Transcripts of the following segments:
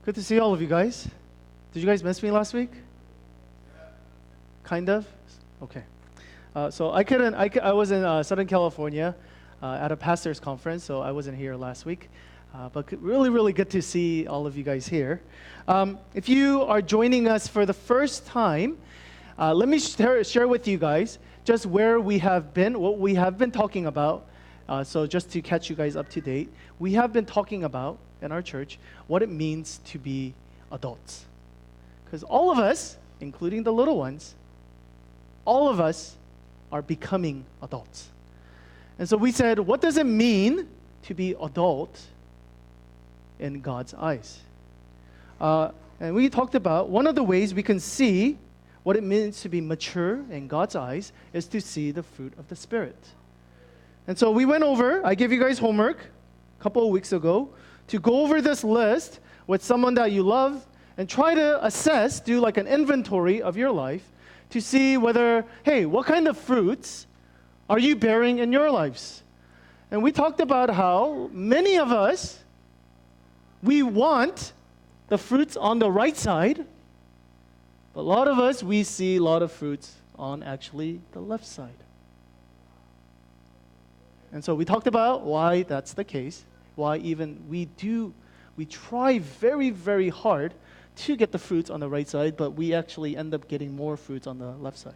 Good to see all of you guys. Did you guys miss me last week? Kind of? Okay. So I was in Southern California at a pastor's conference, so I wasn't here last week. But really, really good to see all of you guys here. If you are joining us for the first time, let me share with you guys just where we have been, what we have been talking about. So just to catch you guys up to date, we have been talking about in our church what it means to be adults. Because all of us, including the little ones, all of us are becoming adults. And so we said, what does it mean to be adult in God's eyes? And we talked about one of the ways we can see what it means to be mature in God's eyes is to see the fruit of the Spirit. And so we went over, I gave you guys homework a couple of weeks ago, to go over this list with someone that you love and try to assess, do like an inventory of your life to see whether, hey, what kind of fruits are you bearing in your lives? And we talked about how many of us, we want the fruits on the right side, but a lot of us, we see a lot of fruits on actually the left side. And so we talked about why that's the case, why even we try very, very hard to get the fruits on the right side, but we actually end up getting more fruits on the left side.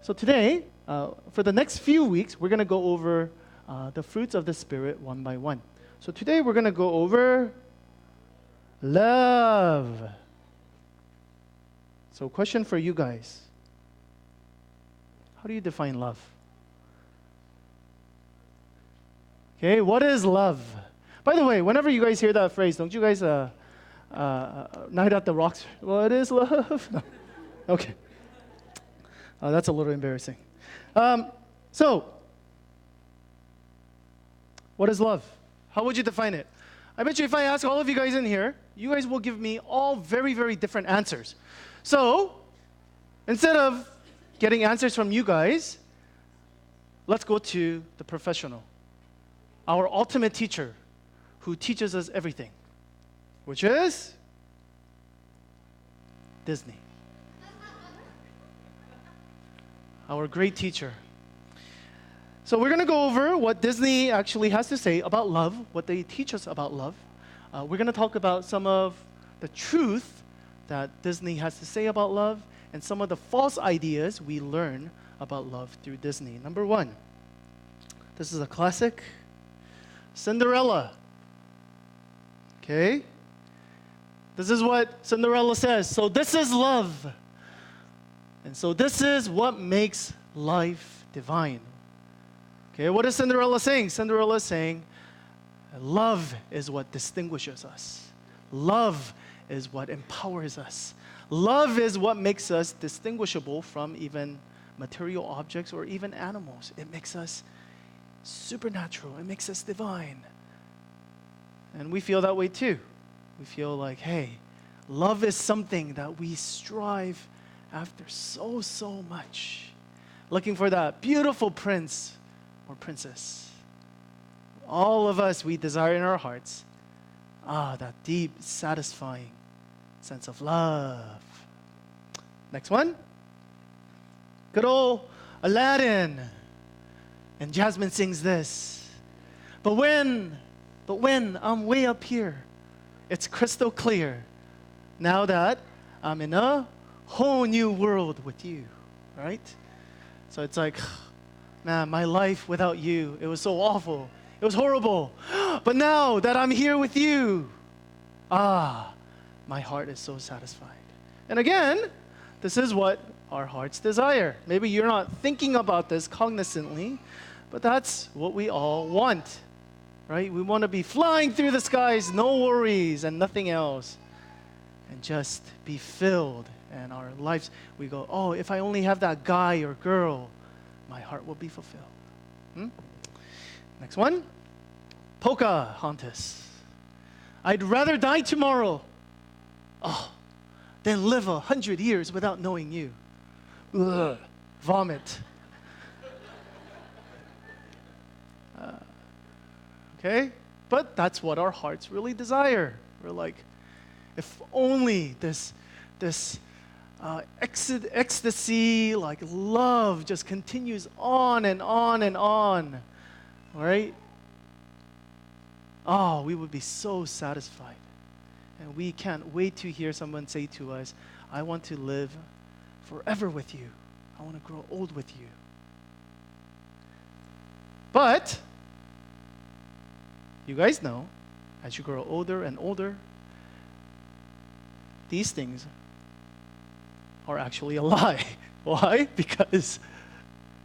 So today, for the next few weeks, we're going to go over the fruits of the Spirit one by one. So today we're going to go over love. So question for you guys. How do you define love? Okay, what is love? By the way, whenever you guys hear that phrase, don't you guys night at the rocks? What is love? No. Okay. That's a little embarrassing. So, what is love? How would you define it? I bet you if I ask all of you guys in here, you guys will give me all very, very different answers. So, instead of getting answers from you guys, let's go to the professional, our ultimate teacher who teaches us everything, which is Disney. Our great teacher. So we're going to go over what Disney actually has to say about love, what they teach us about love. We're going to talk about some of the truth that Disney has to say about love and some of the false ideas we learn about love through Disney. Number one, this is a classic, Cinderella. Okay? This is what Cinderella says. So this is love. And so this is what makes life divine. Okay, what is Cinderella saying? Cinderella is saying, love is what distinguishes us. Love is what empowers us. Love is what makes us distinguishable from even material objects or even animals. It makes us supernatural. It makes us divine. And we feel that way too. We feel like, hey, love is something that we strive after so much. Looking for that beautiful prince or princess. All of us, we desire in our hearts, that deep, satisfying sense of love. Next one. Good old Aladdin. And Jasmine sings this. But when I'm way up here, it's crystal clear. Now that I'm in a whole new world with you, right? So it's like, man, my life without you, it was so awful. It was horrible. But now that I'm here with you, my heart is so satisfied. And again, this is what our hearts desire. Maybe you're not thinking about this cognizantly, but that's what we all want, right? We want to be flying through the skies, no worries and nothing else, and just be filled. And our lives, we go, oh, if I only have that guy or girl, my heart will be fulfilled. Next one, Pocahontas. I'd rather die tomorrow, than live 100 years without knowing you. Ugh, vomit. Okay? But that's what our hearts really desire. We're like, If only this ecstasy, like love, just continues on and on and on, right? Oh, we would be so satisfied. And we can't wait to hear someone say to us, I want to live forever with you. I want to grow old with you. But, you guys know, as you grow older and older, these things are actually a lie. Why? Because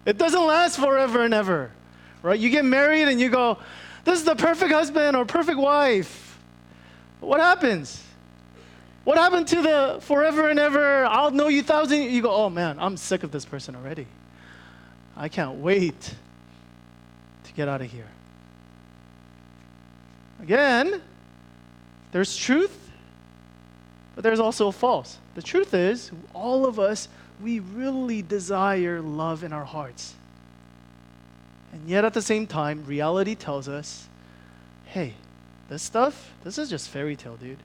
it doesn't last forever and ever, right? You get married and you go, this is the perfect husband or perfect wife. What happens? What happened to the forever and ever, I'll know you 1,000? You go, oh man, I'm sick of this person already. I can't wait to get out of here. Again, there's truth, but there's also false. The truth is, all of us, we really desire love in our hearts. And yet at the same time, reality tells us, hey, this is just fairy tale, dude.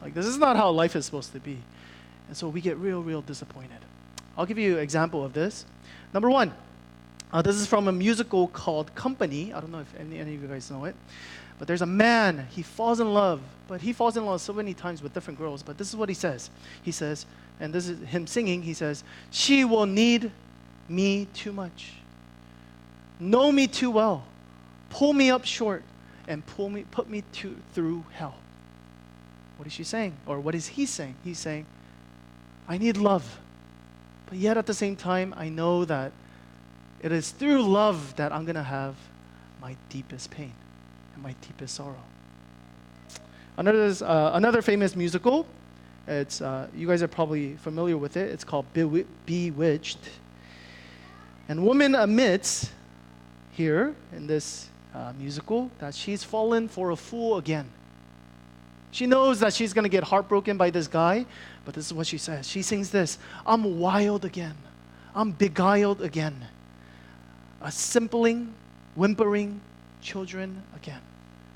Like, this is not how life is supposed to be. And so we get real disappointed. I'll give you an example of this. Number one, this is from a musical called Company. I don't know if any of you guys know it. But there's a man, he falls in love. But he falls in love so many times with different girls. But this is what he says. He says, and this is him singing, he says, she will need me too much, know me too well, pull me up short, and put me through hell. What is she saying? Or what is he saying? He's saying, I need love. But yet at the same time, I know that it is through love that I'm going to have my deepest pain and my deepest sorrow. Another famous musical. It's you guys are probably familiar with it. It's called Bewitched. And woman admits here in this musical that she's fallen for a fool again. She knows that she's going to get heartbroken by this guy, but this is what she says. She sings this, I'm wild again. I'm beguiled again. A simpling, whimpering children again.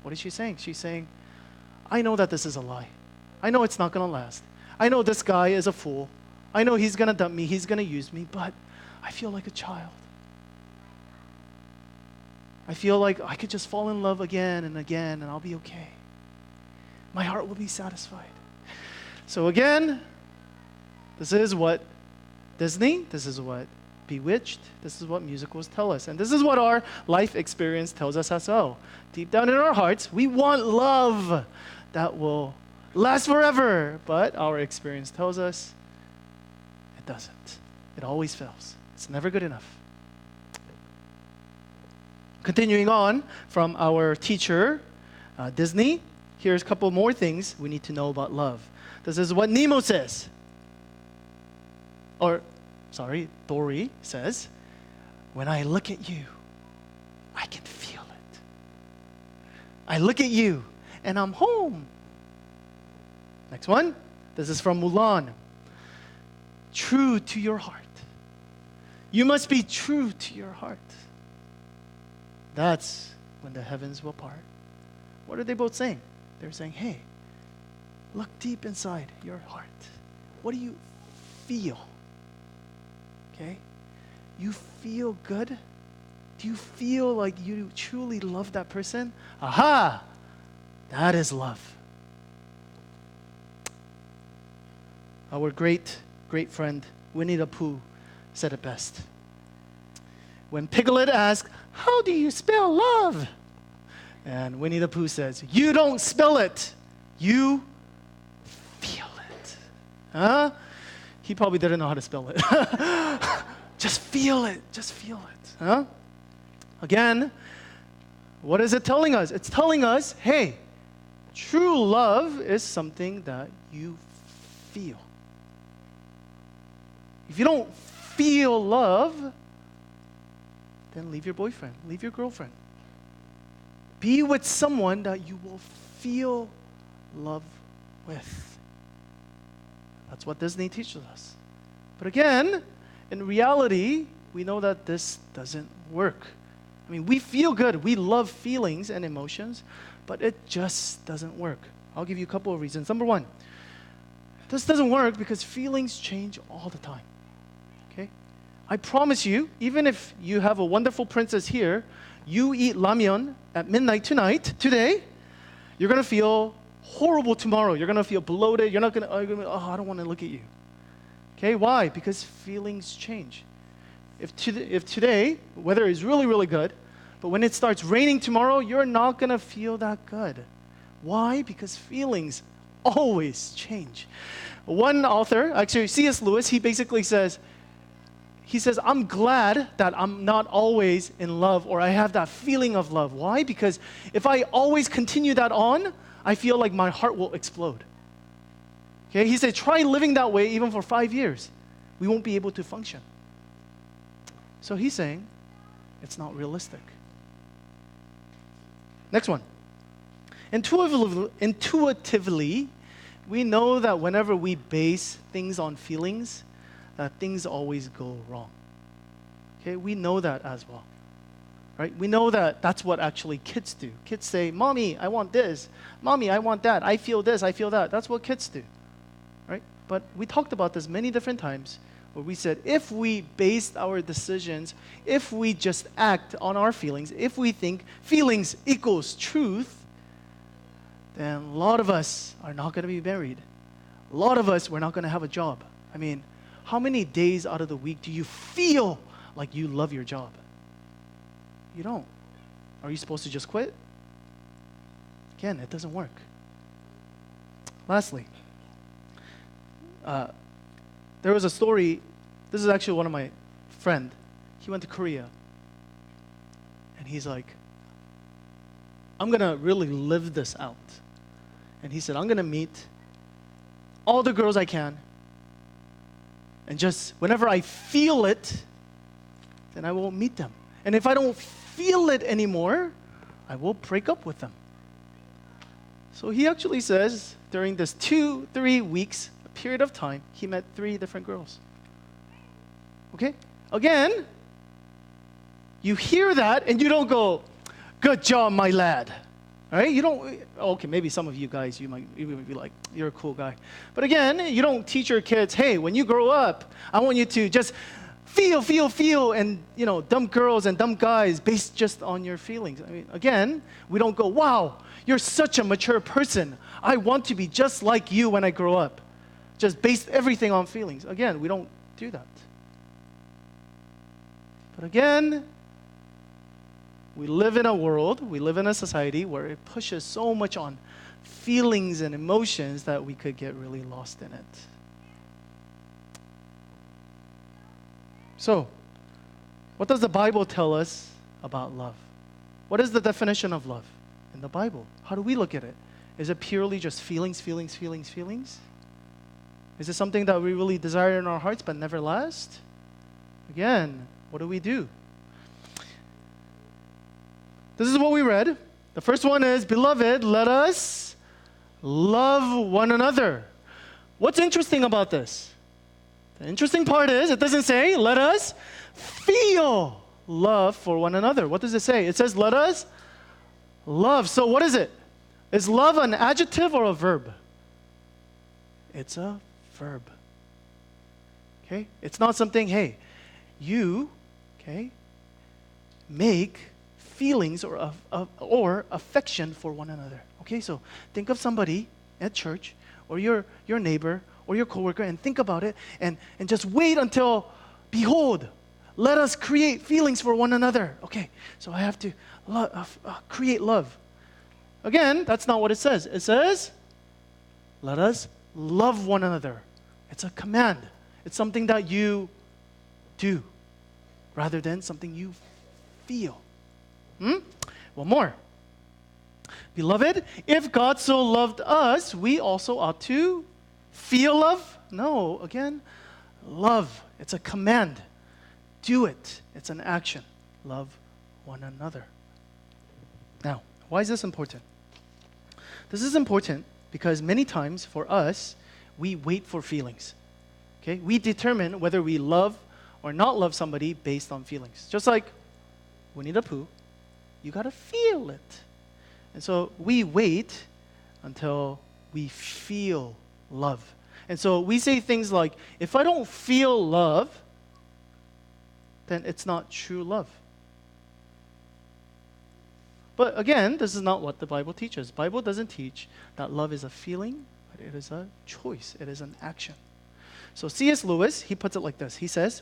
What is she saying? She's saying, I know that this is a lie. I know it's not going to last. I know this guy is a fool. I know he's going to dump me. He's going to use me, but I feel like a child. I feel like I could just fall in love again and again and I'll be okay. My heart will be satisfied. So again, this is what Disney, this is what Bewitched, this is what musicals tell us. And this is what our life experience tells us as well. Deep down in our hearts, we want love that will last forever. But our experience tells us it doesn't. It always fails. It's never good enough. Continuing on from our teacher, Disney, here's a couple more things we need to know about love. This is what Nemo says. Dory says, when I look at you, I can feel it. I look at you, and I'm home. Next one. This is from Mulan. True to your heart. You must be true to your heart. That's when the heavens will part. What are they both saying? They're saying, hey, look deep inside your heart. What do you feel? Okay? You feel good? Do you feel like you truly love that person? Aha! That is love. Our great friend Winnie the Pooh said it best. When Piglet asked, how do you spell love? And Winnie the Pooh says, you don't spell it, you feel it. Huh? He probably didn't know how to spell it. Just feel it. Just feel it. Huh? Again, what is it telling us? It's telling us, hey, true love is something that you feel. If you don't feel love, then leave your boyfriend, leave your girlfriend. Be with someone that you will feel love with. That's what Disney teaches us. But again, in reality, we know that this doesn't work. I mean, we feel good. We love feelings and emotions, but it just doesn't work. I'll give you a couple of reasons. Number one, this doesn't work because feelings change all the time. Okay? I promise you, even if you have a wonderful princess here, you eat ramyeon at midnight today, you're going to feel horrible tomorrow. You're going to feel bloated. You're going to, oh, I don't want to look at you. Okay, why? Because feelings change. If today, weather is really, really good, but when it starts raining tomorrow, you're not going to feel that good. Why? Because feelings always change. One author, actually C.S. Lewis, he basically says, I'm glad that I'm not always in love or I have that feeling of love. Why? Because if I always continue that on, I feel like my heart will explode. Okay, he said, try living that way even for 5 years. We won't be able to function. So he's saying, it's not realistic. Next one. Intuitively, we know that whenever we base things on feelings, that things always go wrong. Okay, we know that as well. Right? We know that that's what actually kids do. Kids say, Mommy, I want this. Mommy, I want that. I feel this, I feel that. That's what kids do. Right? But we talked about this many different times where we said if we based our decisions, if we just act on our feelings, if we think feelings equals truth, then a lot of us are not going to be married. A lot of us, we're not going to have a job. I mean, how many days out of the week do you feel like you love your job? You don't. Are you supposed to just quit? Again, it doesn't work. Lastly, there was a story. This is actually one of my friend. He went to Korea. And he's like, I'm going to really live this out. And he said, I'm going to meet all the girls I can. And just whenever I feel it, then I will meet them. And if I don't feel it anymore, I will break up with them. So he actually says during this 2-3 weeks period of time, he met 3 different girls. Okay? Again, you hear that and you don't go, good job, my lad. All right? You don't, okay, maybe some of you guys, you might be like, you're a cool guy. But again, you don't teach your kids, hey, when you grow up, I want you to just feel, and, dumb girls and dumb guys based just on your feelings. I mean, again, we don't go, wow, you're such a mature person. I want to be just like you when I grow up. Just based everything on feelings. Again, we don't do that. But again, we live in a world, we live in a society where it pushes so much on feelings and emotions that we could get really lost in it. So, what does the Bible tell us about love? What is the definition of love in the Bible? How do we look at it? Is it purely just feelings? Is it something that we really desire in our hearts but never last? Again, what do? This is what we read. The first one is, Beloved, let us love one another. What's interesting about this? The interesting part is, it doesn't say, let us feel love for one another. What does it say? It says, let us love. So what is it? Is love an adjective or a verb? It's a verb. Okay? It's not something, hey, you, okay, make feelings or affection for one another. Okay, so think of somebody at church or your neighbor or your coworker and think about it and just wait until, behold, let us create feelings for one another. Okay, so I have to create love. Again, that's not what it says. It says, let us love one another. It's a command. It's something that you do rather than something you feel. One more. Beloved, if God so loved us, we also ought to feel love? No, again, love. It's a command. Do it. It's an action. Love one another. Now, why is this important? This is important because many times for us, we wait for feelings. Okay? We determine whether we love or not love somebody based on feelings. Just like Winnie the Pooh, you got to feel it. And so we wait until we feel love. And so we say things like, if I don't feel love, then it's not true love. But again, this is not what the Bible teaches. The Bible doesn't teach that love is a feeling, but it is a choice. It is an action. So C.S. Lewis, he puts it like this. He says,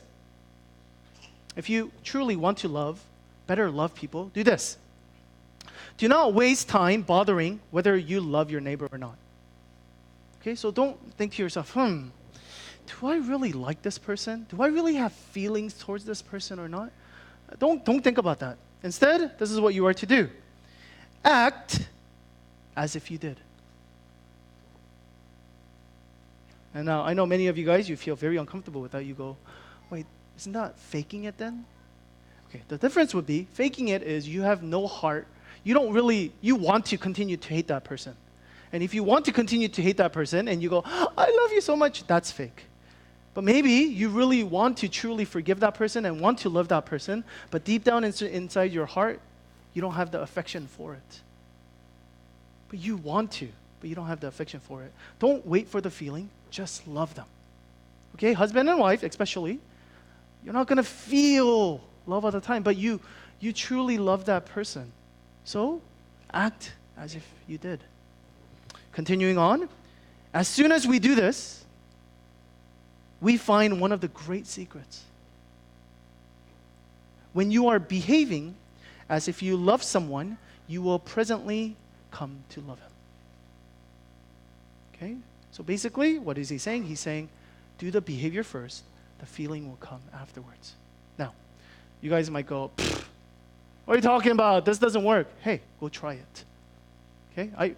if you truly want to love, better love people, do this. Do not waste time bothering whether you love your neighbor or not. Okay, so don't think to yourself, do I really like this person? Do I really have feelings towards this person or not? Don't think about that. Instead, this is what you are to do. Act as if you did. And now, I know many of you guys, you feel very uncomfortable with that. You go, wait, isn't that faking it then? Okay, the difference would be, faking it is you have no heart. You want to continue to hate that person. And if you want to continue to hate that person and you go, I love you so much, that's fake. But maybe you really want to truly forgive that person and want to love that person, but deep down inside your heart, you don't have the affection for it. But you want to, but you don't have the affection for it. Don't wait for the feeling, just love them. Okay, husband and wife especially, you're not going to feel love all the time, but you truly love that person. So act as if you did. Continuing on, as soon as we do this, we find one of the great secrets. When you are behaving as if you love someone, you will presently come to love him. Okay? So basically, what is he saying? He's saying, do the behavior first, the feeling will come afterwards. Now, you guys might go, what are you talking about? This doesn't work. Hey, go try it. Okay?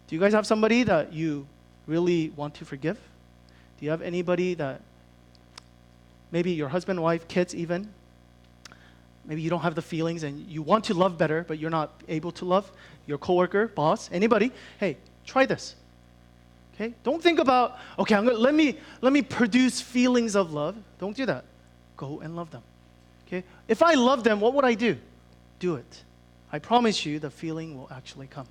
Do you guys have somebody that you really want to forgive? Do you have anybody that, maybe your husband, wife, kids even, maybe you don't have the feelings and you want to love better, but you're not able to love? Your coworker, boss, anybody? Hey, try this. Okay? Don't think about, okay, let me produce feelings of love. Don't do that. Go and love them. Okay? If I love them, what would I do? Do it. I promise you the feeling will actually come.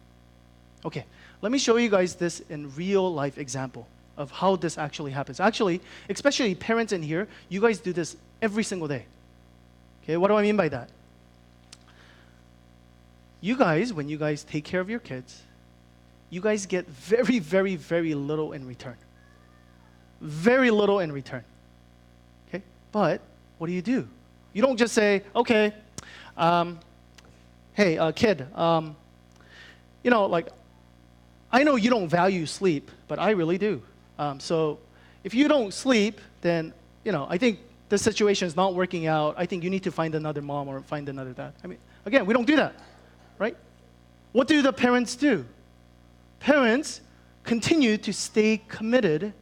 Okay, let me show you guys this in real life example of how this actually happens. Actually, especially parents in here, you guys do this every single day. Okay, what do I mean by that? You guys, when you guys take care of your kids, you guys get very, very, very little in return. Very little in return. Okay, but what do? You don't just say, okay, hey, kid, I know you don't value sleep, but I really do. So if you don't sleep, then, I think this situation is not working out. I think you need to find another mom or find another dad. I mean, again, we don't do that, right? What do the parents do? Parents continue to stay committed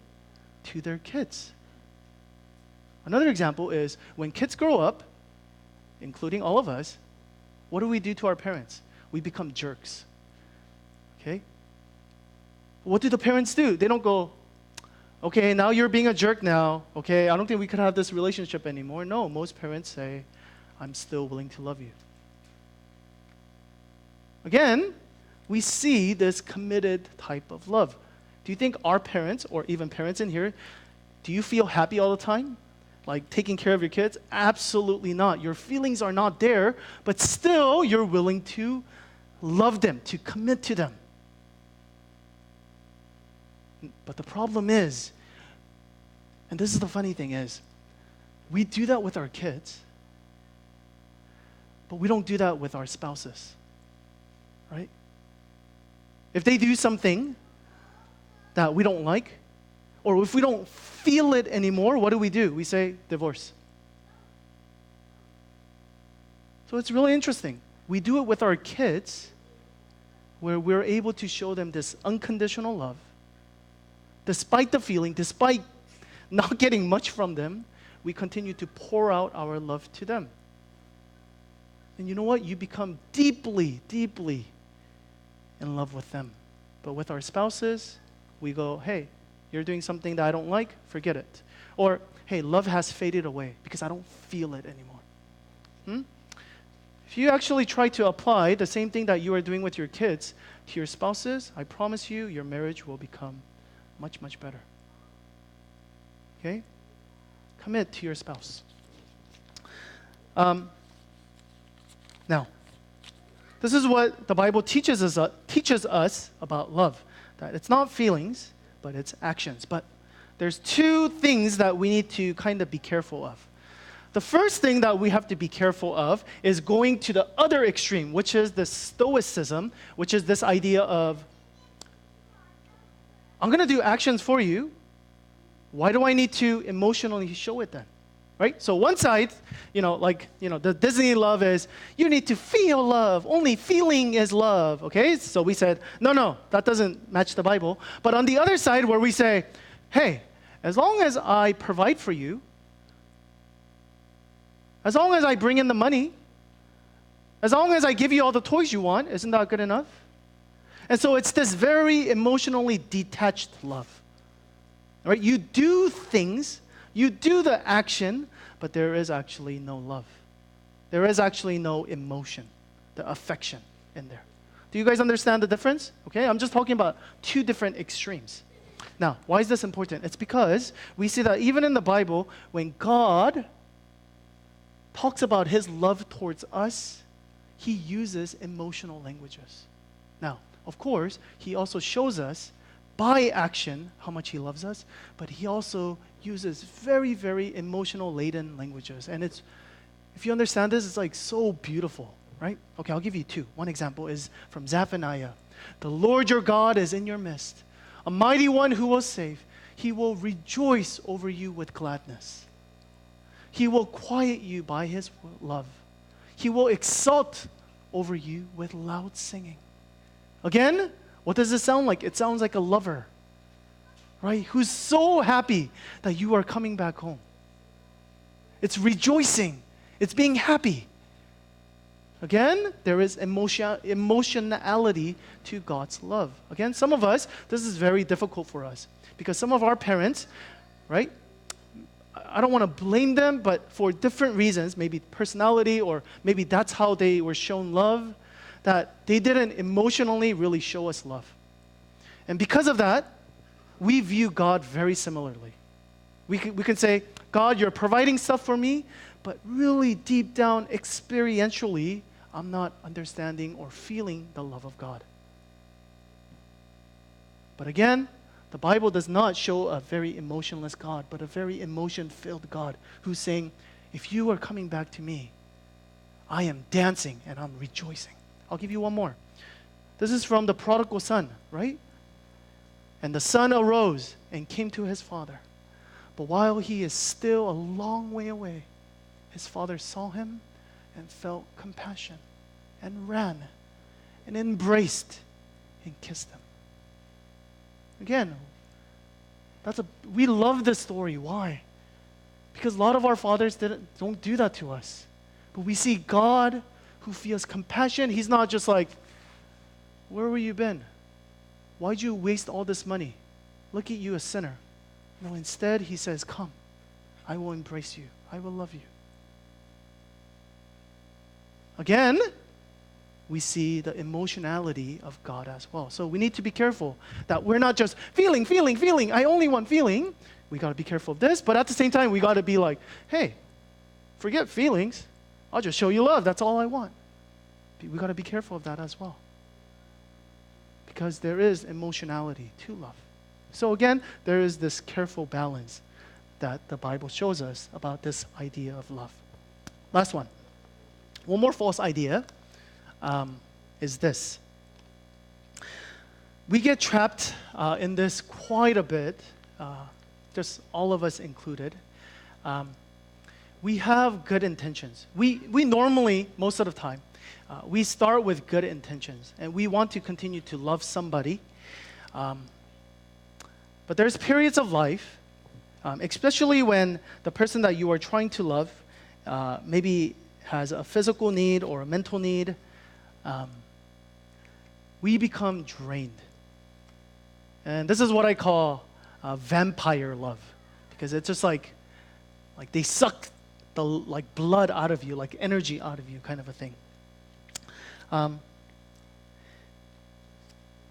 to their kids. Another example is when kids grow up, including all of us, what do we do to our parents? We become jerks. Okay? What do the parents do? They don't go, okay, now you're being a jerk now. Okay, I don't think we could have this relationship anymore. No, most parents say, I'm still willing to love you. Again, we see this committed type of love. Do you think our parents, or even parents in here, do you feel happy all the time? Like taking care of your kids? Absolutely not. Your feelings are not there, but still you're willing to love them, to commit to them. But the problem is, and this is the funny thing is, we do that with our kids, but we don't do that with our spouses, right? If they do something that we don't like, or if we don't feel it anymore, what do? We say, divorce. So it's really interesting. We do it with our kids, where we're able to show them this unconditional love, despite the feeling, despite not getting much from them, we continue to pour out our love to them. And you know what? You become deeply, deeply in love with them. But with our spouses, we go, hey, you're doing something that I don't like, forget it. Or, hey, love has faded away because I don't feel it anymore. If you actually try to apply the same thing that you are doing with your kids to your spouses, I promise you, your marriage will become much, much better. Okay? Commit to your spouse. Now, this is what the Bible teaches us about love. That it's not feelings, but it's actions. But there's two things that we need to kind of be careful of. The first thing that we have to be careful of is going to the other extreme, which is the stoicism, which is this idea of, I'm going to do actions for you. Why do I need to emotionally show it then? Right? So one side, the Disney love is, you need to feel love. Only feeling is love. Okay? So we said, no, that doesn't match the Bible. But on the other side where we say, hey, as long as I provide for you, as long as I bring in the money, as long as I give you all the toys you want, isn't that good enough? And so it's this very emotionally detached love. All right? You do things, you do the action, but there is actually no love. There is actually no emotion, the affection in there. Do you guys understand the difference? Okay, I'm just talking about two different extremes. Now, why is this important? It's because we see that even in the Bible, when God talks about his love towards us, he uses emotional languages. Now, of course, he also shows us by action how much he loves us, but he also uses very, very emotional laden languages. And it's, if you understand this, it's like so beautiful, right? Okay, I'll give you two. One example is from Zephaniah. The Lord your God is in your midst, a mighty one who will save. He will rejoice over you with gladness. He will quiet you by his love. He will exult over you with loud singing. Again, what does it sound like? It sounds like a lover, right? Who's so happy that you are coming back home. It's rejoicing. It's being happy. Again, there is emotionality to God's love. Again, some of us, this is very difficult for us because some of our parents, right? I don't want to blame them, but for different reasons, maybe personality or maybe that's how they were shown love, that they didn't emotionally really show us love. And because of that, we view God very similarly. We can say, God, you're providing stuff for me, but really deep down, experientially, I'm not understanding or feeling the love of God. But again, the Bible does not show a very emotionless God, but a very emotion-filled God who's saying, if you are coming back to me, I am dancing and I'm rejoicing. I'll give you one more. This is from the prodigal son, right? And the son arose and came to his father. But while he is still a long way away, his father saw him and felt compassion and ran and embraced and kissed him. Again, we love this story. Why? Because a lot of our fathers don't do that to us. But we see God who feels compassion. He's not just like, where were you been? Why'd you waste all this money? Look at you, a sinner. No, instead, he says, come, I will embrace you. I will love you. Again, we see the emotionality of God as well. So we need to be careful that we're not just feeling. I only want feeling. We got to be careful of this. But at the same time, we got to be like, hey, forget feelings. I'll just show you love. That's all I want. We got to be careful of that as well. Because there is emotionality to love. So again, there is this careful balance that the Bible shows us about this idea of love. Last one. One more false idea is this. We get trapped in this quite a bit, just all of us included. We have good intentions. We normally, most of the time, we start with good intentions, and we want to continue to love somebody. But there's periods of life, especially when the person that you are trying to love maybe has a physical need or a mental need, we become drained. And this is what I call vampire love, because it's just like they suck the blood out of you, like energy out of you, kind of a thing. Um,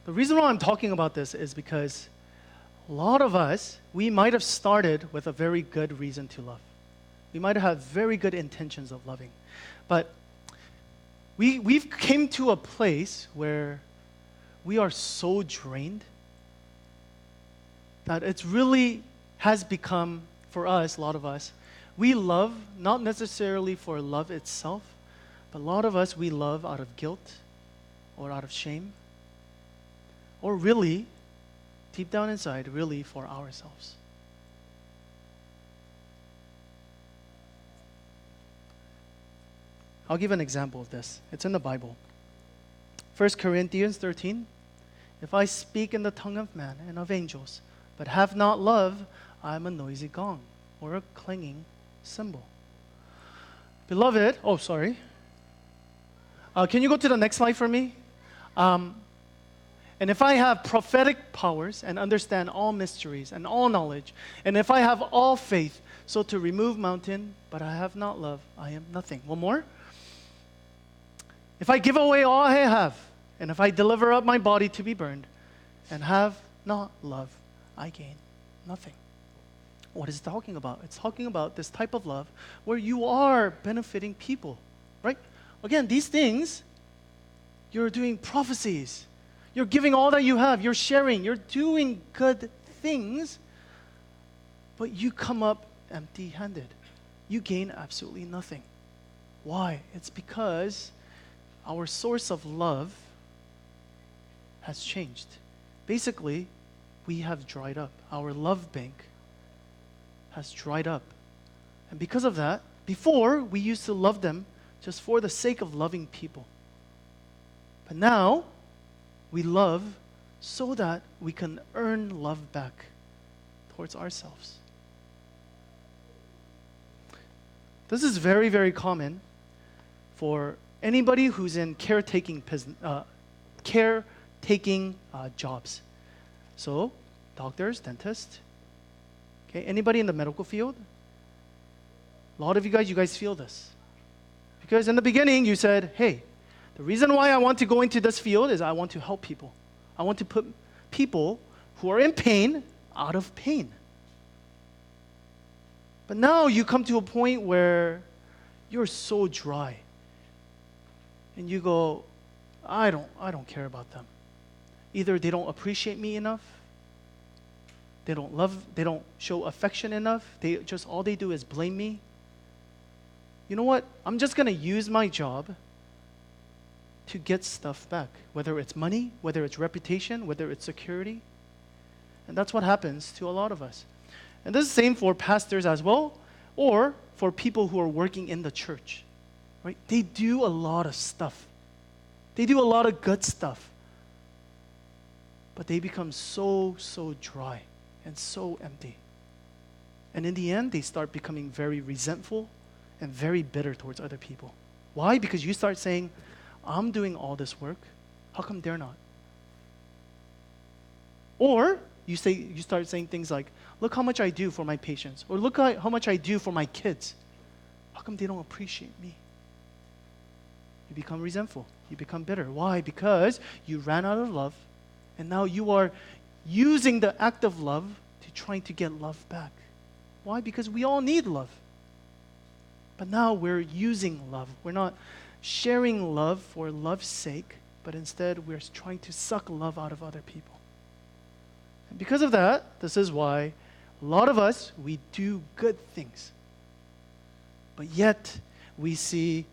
the reason why I'm talking about this is because a lot of us, we might have started with a very good reason to love. We might have very good intentions of loving. But we've came to a place where we are so drained that it's really has become, for us, a lot of us, we love not necessarily for love itself, but a lot of us, we love out of guilt or out of shame, or really, deep down inside, really for ourselves. I'll give an example of this. It's in the Bible. 1 Corinthians 13. If I speak in the tongue of man and of angels, but have not love, I am a noisy gong or a clanging cymbal. Beloved, can you go to the next slide for me? And if I have prophetic powers and understand all mysteries and all knowledge, and if I have all faith, so to remove mountain, but I have not love, I am nothing. One more. If I give away all I have, and if I deliver up my body to be burned, and have not love, I gain nothing. What is it talking about? It's talking about this type of love where you are benefiting people, right? Again, these things, you're doing prophecies. You're giving all that you have. You're sharing. You're doing good things, but you come up empty-handed. You gain absolutely nothing. Why? It's because our source of love has changed. Basically, we have dried up. Our love bank has dried up. And because of that, before we used to love them just for the sake of loving people. But now, we love so that we can earn love back towards ourselves. This is very, very common for anybody who's in caretaking jobs. So, doctors, dentists, okay, anybody in the medical field? A lot of you guys feel this. Because in the beginning you said, hey, the reason why I want to go into this field is I want to help people. I want to put people who are in pain out of pain. But now you come to a point where you're so dry. And you go, I don't care about them. Either they don't appreciate me enough, they don't show affection enough, all they do is blame me. You know what? I'm just going to use my job to get stuff back, whether it's money, whether it's reputation, whether it's security. And that's what happens to a lot of us. And this is the same for pastors as well, or for people who are working in the church. Right? They do a lot of stuff. They do a lot of good stuff. But they become so dry and so empty. And in the end, they start becoming very resentful and very bitter towards other people. Why? Because you start saying, I'm doing all this work. How come they're not? Or you start saying things like, look how much I do for my patients. Or look how much I do for my kids. How come they don't appreciate me? You become resentful. You become bitter. Why? Because you ran out of love, and now you are using the act of love to trying to get love back. Why? Because we all need love. But now we're using love. We're not sharing love for love's sake, but instead we're trying to suck love out of other people. And because of that, this is why a lot of us, we do good things. But yet, we see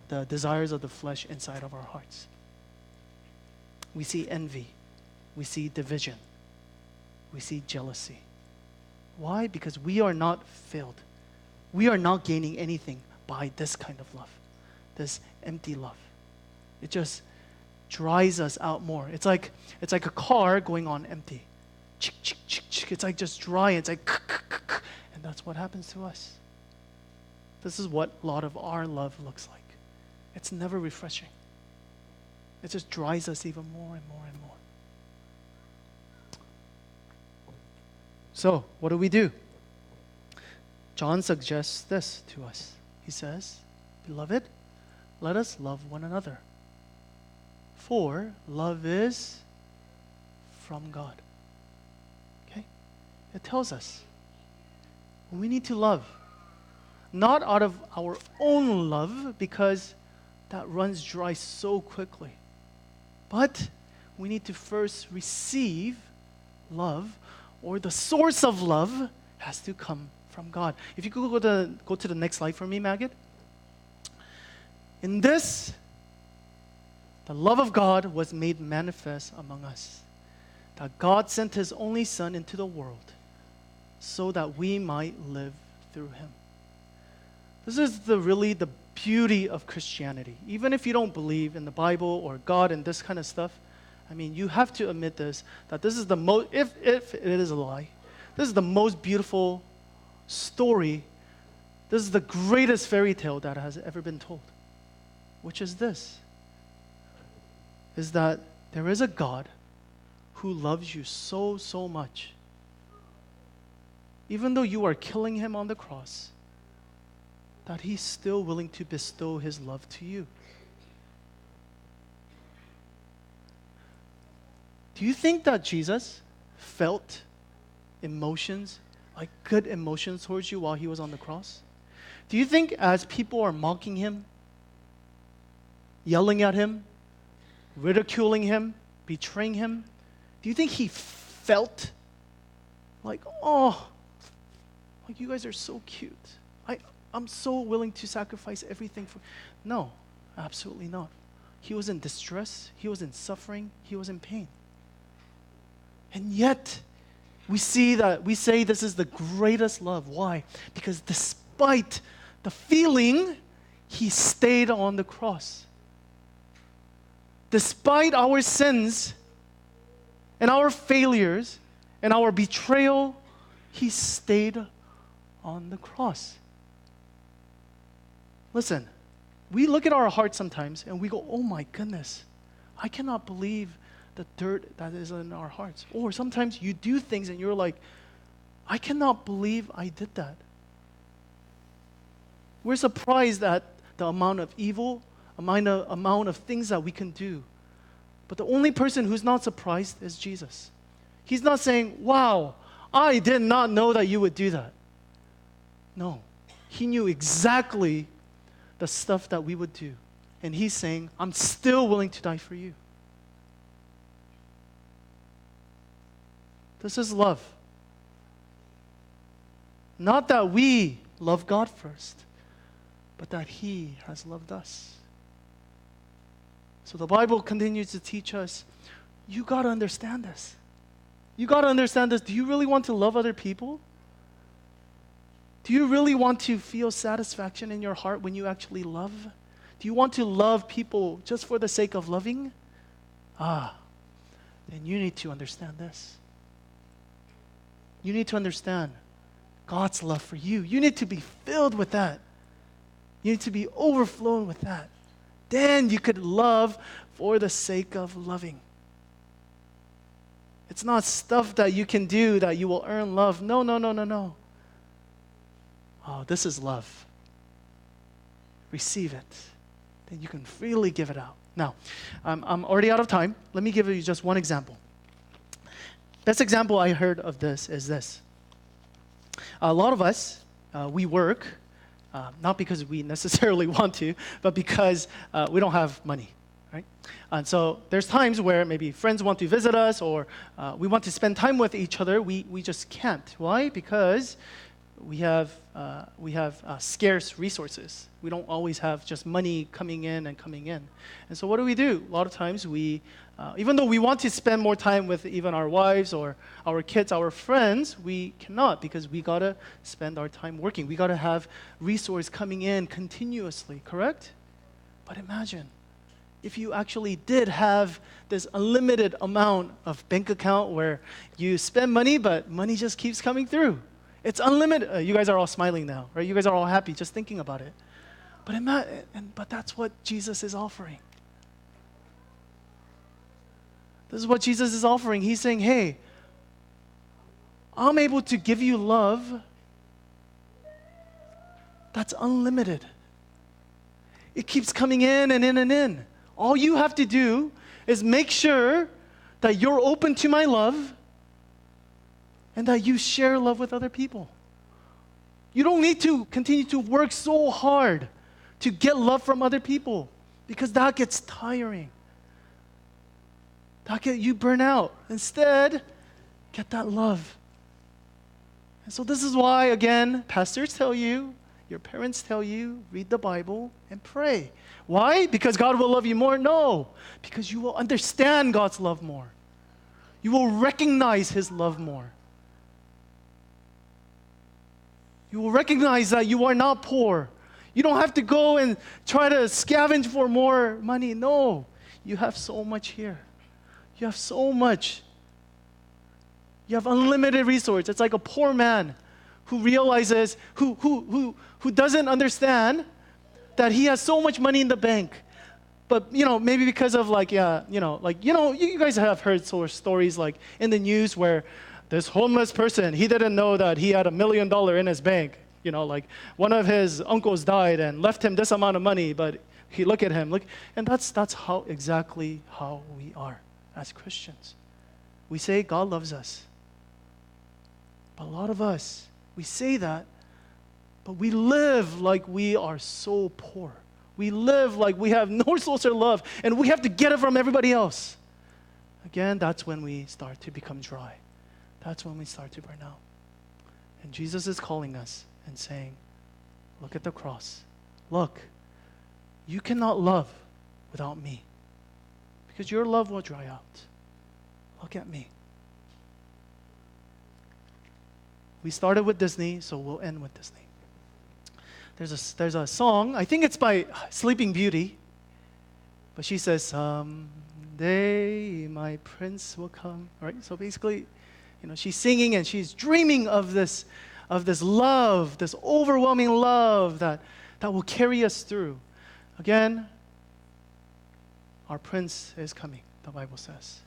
the desires of the flesh inside of our hearts. We see envy. We see division. We see jealousy. Why? Because we are not filled. We are not gaining anything by this kind of love, this empty love. It just dries us out more. It's like a car going on empty. It's like just dry. It's like, and that's what happens to us. This is what a lot of our love looks like. It's never refreshing. It just dries us even more and more and more. So, what do? John suggests this to us. He says, Beloved, let us love one another. For love is from God. Okay? It tells us we need to love. Not out of our own love, because that runs dry so quickly. But we need to first receive love, or the source of love has to come from God. If you could go to the next slide for me, Maggot. In this, the love of God was made manifest among us, that God sent His only Son into the world so that we might live through Him. This is really the beauty of Christianity. Even if you don't believe in the Bible or God and this kind of stuff, I mean, you have to admit this, that this is the most, if it is a lie, this is the most beautiful story. This is the greatest fairy tale that has ever been told, which is this, is that there is a God who loves you so, so much. Even though you are killing Him on the cross, that He's still willing to bestow His love to you. Do you think that Jesus felt emotions, like good emotions towards you while He was on the cross? Do you think as people are mocking Him, yelling at Him, ridiculing Him, betraying Him, do you think He felt like, oh, like you guys are so cute. I'm so willing to sacrifice everything for... No, absolutely not. He was in distress. He was in suffering. He was in pain. And yet, we say this is the greatest love. Why? Because despite the feeling, He stayed on the cross. Despite our sins and our failures and our betrayal, He stayed on the cross. Listen, we look at our hearts sometimes and we go, oh my goodness, I cannot believe the dirt that is in our hearts. Or sometimes you do things and you're like, I cannot believe I did that. We're surprised at the amount of evil, amount of things that we can do. But the only person who's not surprised is Jesus. He's not saying, wow, I did not know that you would do that. No, He knew exactly the stuff that we would do. And He's saying, I'm still willing to die for you. This is love. Not that we love God first, but that He has loved us. So the Bible continues to teach us, you got to understand this. You got to understand this. Do you really want to love other people? Do you really want to feel satisfaction in your heart when you actually love? Do you want to love people just for the sake of loving? Then you need to understand this. You need to understand God's love for you. You need to be filled with that. You need to be overflowing with that. Then you could love for the sake of loving. It's not stuff that you can do that you will earn love. No. Oh, this is love. Receive it. Then you can freely give it out. Now, I'm already out of time. Let me give you just one example. Best example I heard of this is this. A lot of us, we work, not because we necessarily want to, but because we don't have money, right? And so there's times where maybe friends want to visit us or we want to spend time with each other. We just can't. Why? Because we have scarce resources. We don't always have just money coming in. And so what do? A lot of times we, even though we want to spend more time with even our wives or our kids, our friends, we cannot because we got to spend our time working. We got to have resource coming in continuously, correct? But imagine if you actually did have this unlimited amount of bank account where you spend money, but money just keeps coming through. It's unlimited. You guys are all smiling now, right? You guys are all happy just thinking about it. But that's what Jesus is offering. This is what Jesus is offering. He's saying, hey, I'm able to give you love that's unlimited. It keeps coming in and in and in. All you have to do is make sure that you're open to my love and that you share love with other people. You don't need to continue to work so hard to get love from other people because that gets tiring. You burn out. Instead, get that love. And so this is why, again, pastors tell you, your parents tell you, read the Bible and pray. Why? Because God will love you more? No. Because you will understand God's love more. You will recognize His love more. You will recognize that you are not poor. You don't have to go and try to scavenge for more money. No. You have so much here. You have so much. You have unlimited resources. It's like a poor man who realizes, who doesn't understand that he has so much money in the bank. But, maybe because of you guys have heard stories like in the news where this homeless person, he didn't know that he had $1 million in his bank. Like one of his uncles died and left him this amount of money, but look at him. And that's exactly how we are as Christians. We say God loves us. But a lot of us, we say that, but we live like we are so poor. We live like we have no source of love, and we have to get it from everybody else. Again, that's when we start to become dry. That's when we start to burn out. And Jesus is calling us and saying, look at the cross. Look, you cannot love without me, because your love will dry out. Look at me. We started with Disney, so we'll end with Disney. There's a song, I think it's by Sleeping Beauty, but she says, someday my prince will come. All right? So basically, she's singing and she's dreaming of this love, this overwhelming love that will carry us through. Again, our prince is coming, the Bible says.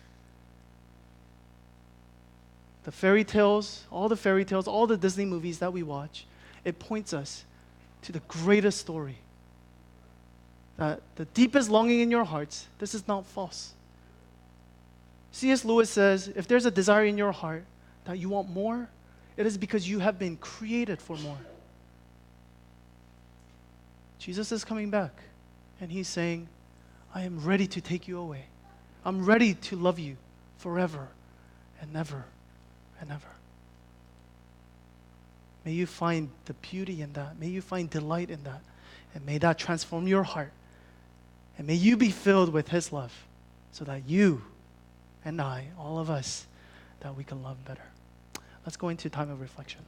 The fairy tales, all the Disney movies that we watch, it points us to the greatest story. That the deepest longing in your hearts, this is not false. C.S. Lewis says, if there's a desire in your heart that you want more, it is because you have been created for more. Jesus is coming back, and He's saying, I am ready to take you away. I'm ready to love you forever and never and ever. May you find the beauty in that. May you find delight in that. And may that transform your heart. And may you be filled with His love so that you and I, all of us, that we can love better. Let's go into time of reflection.